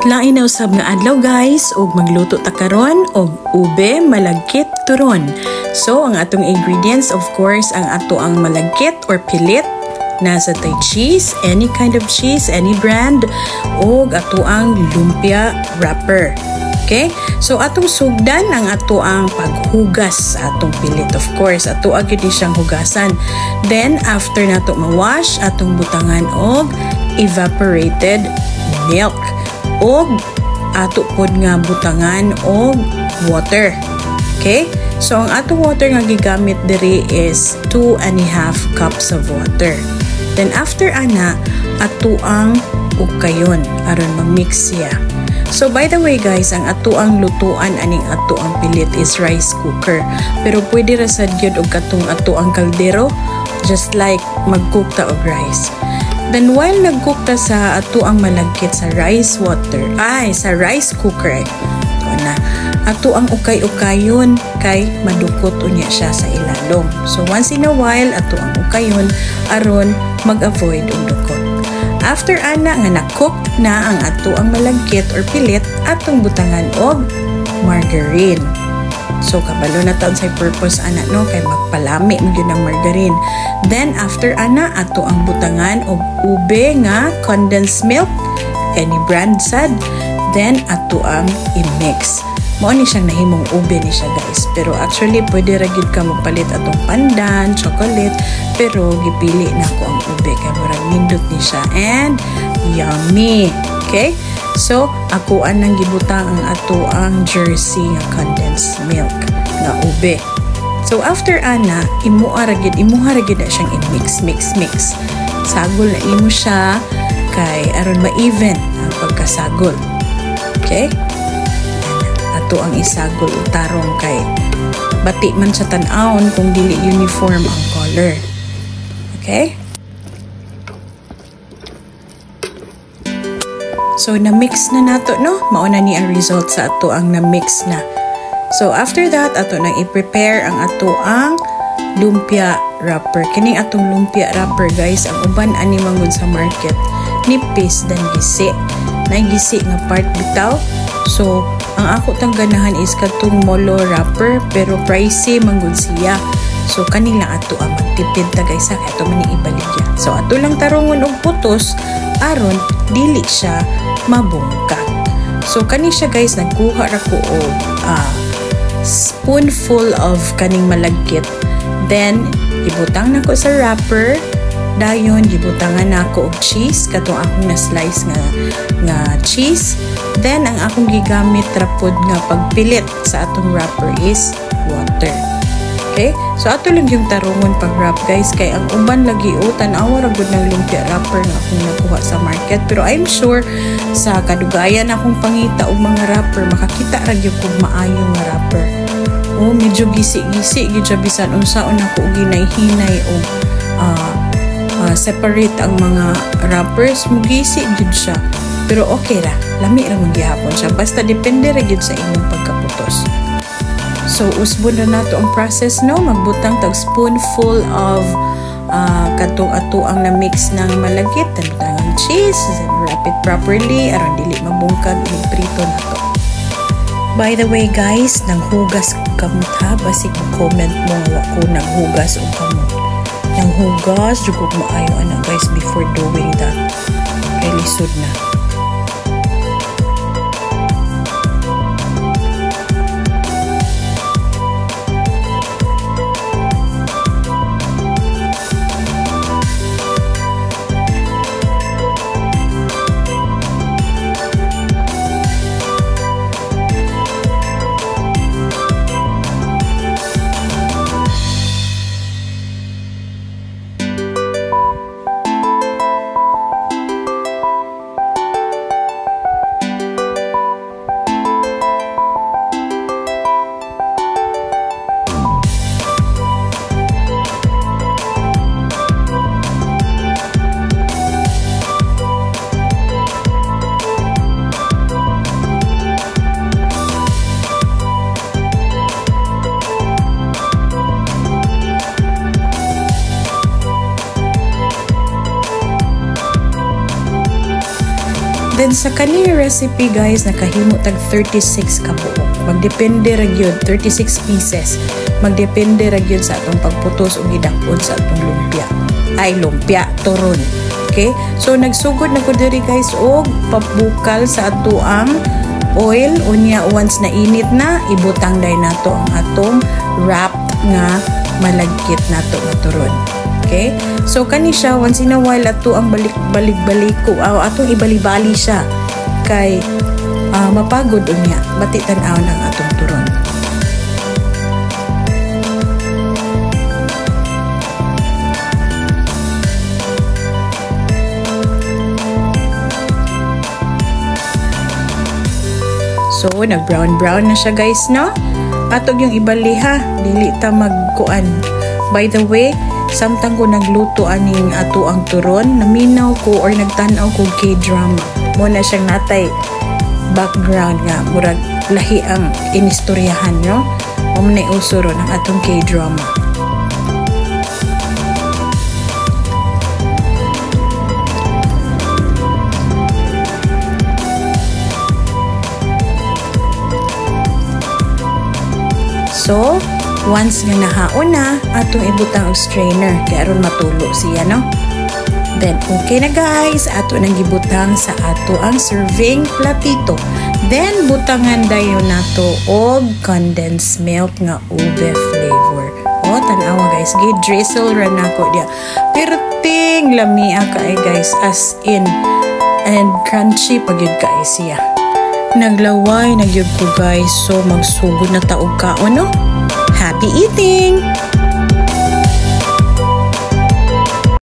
Lain na usab nga adlaw guys, ug magluto ta karon og ube malagkit turon. So ang atong ingredients of course ang ato ang malagkit or pilit, nasa tay cheese, any kind of cheese, any brand, ug ato ang lumpia wrapper. Okay? So atong sugdan ang ato ang paghugas sa atong pilit. Of course, ato agad ni siyang hugasan. Then after nato ma-wash, atong butangan og evaporated milk. Og ato pod nga butangan og water. Okay? So ang atong water nga gigamit diri is 2.5 cups of water. Then after ana, ato ang ukayon aron ma-mix siya. So by the way guys, ang ato ang lutuan aning ato ang pilit is rice cooker. Pero pwede ra sad gyud og katong ato ang kaldero, just like mag-cook ta og rice. Then while nag-cook ta sa ato ang malagkit sa rice cooker, ito na, ato ang ukay-ukayon kay madukot unya siya sa ilalom. So once in a while, ato ang ukayon aron mag-avoid og dukot. After ana nga na-cook na ang ato ang malagkit or pilit, atong butangan og margarine. So kabalo na taon sa purpose ana no kay magpalami mo gyud ang margarine. Then after ana ato ang butangan og ube nga condensed milk, any brand sad. Then ato ang i-mix. Mao ni siyang nahimong ube ni siya guys. Pero actually pwede ra gyud ka magpalit atong pandan, chocolate, pero gipili na ko ang ube kay murag nindot ni siya and yummy. Okay? So, ako anang gibutang ang ato ang Jersey nga condensed milk nga ube. So, after ana, imuha ra gyud na siyang i-mix. Sagol na imo siya kay aron ma-even ang pagkasagol. Okay? Ato ang isagol utarong kay bati man sa tan-awon kung dili uniform ang color. Okay? So, na-mix na nato, no? Mauna ni ang result sa ato ang na-mix na. So, after that, ato nang i-prepare ang ato ang lumpia wrapper. Kining atong lumpia wrapper, guys, ang uban ani mangod sa market, nipis dan gisi. Naigisi nga part bitaw. So, ang ako tang ganahan is katong molo wrapper, pero pricey mangod siya. So, kanila ato ang magtipid ta guys, kaya ato man ibaligya. So, ato lang tarungon og putos, aron dili siya mabungkat. So kani siya guys, nagkuha ra ko og spoonful of kaning malagkit. Then ibutang nako sa wrapper. Dayon gibutangan nako og cheese, katong akong na-slice nga cheese. Then ang akong gigamit ra pod nga pagpilit sa atong wrapper is water. Okay? So, ato lang yung tarungon pag-wrap, guys. Kay ang uban lagi tan-awa ra gud ng lumpia wrapper nga akong nakuha sa market. Pero I'm sure sa kadugayan akong pangita og mga wrapper, makakita ra gyud kog maayong nga wrapper. Oh, medyo gisi-gisi gyud siya bisan unsaon ako og ginay-hinay og separate ang mga wrappers, mugisi gyud siya. Pero okay ra, lami ra man gihapon siya. Basta depende ra gyud sa imong pagkaputos. So, usbon na nato ang process, no? Magbutang tag spoonful of katong ato ang na-mix ng malagkit, tanutang ang cheese, and wrap it properly, aron dili mabungkag, i-prito na to. By the way, guys, nang hugas kamot ha, basi comment mo nga wako nang hugas o kamot. Nang hugas, jugog maayo ana guys before doing that. Kay lisod na. Then sa kani recipe guys, nakahimo tag 36 ka buok. Magdepende ra gyud 36 pieces. Magdepende ra gyud sa atong pagputos ug gidakon sa atong lumpia. Ay lumpia turon. Okay? So nagsugod na ko diri guys og papbukal sa ato ang oil. Unya once na init na, ibutang day nato ang atong wrapped nga malagkit nato nga turon. Okay? So kani siya once in a while ato ang balik-balik ko atong ibali-bali siya kay mapagod unya bati tan-aw ng atong turon. So nag-brown na siya guys, no? Atog yung ibali ha, dili ta magkuan. By the way, samtang ko nagluto aning ato ang turon, naminaw ko or nagtanaw ko K-drama. Muna siyang natay background nga, murag lahi ang inistoryahan, no? Muna usuro ng atong K-drama. So, once nga nahaon na, atong ibutang og strainer kay aron matulo siya, no? Then, okay na guys. Ato nang gibutang sa ato ang serving platito. Then, butangan dayon nato og condensed milk nga ube flavor. O, tanawa guys. Gi-drizzle ra nako dia. Perting lamia kay guys. As in, and crunchy pagyud kay siya. Naglaway, nagyud ko guys. So, magsugod na taog kaon, no? Happy eating!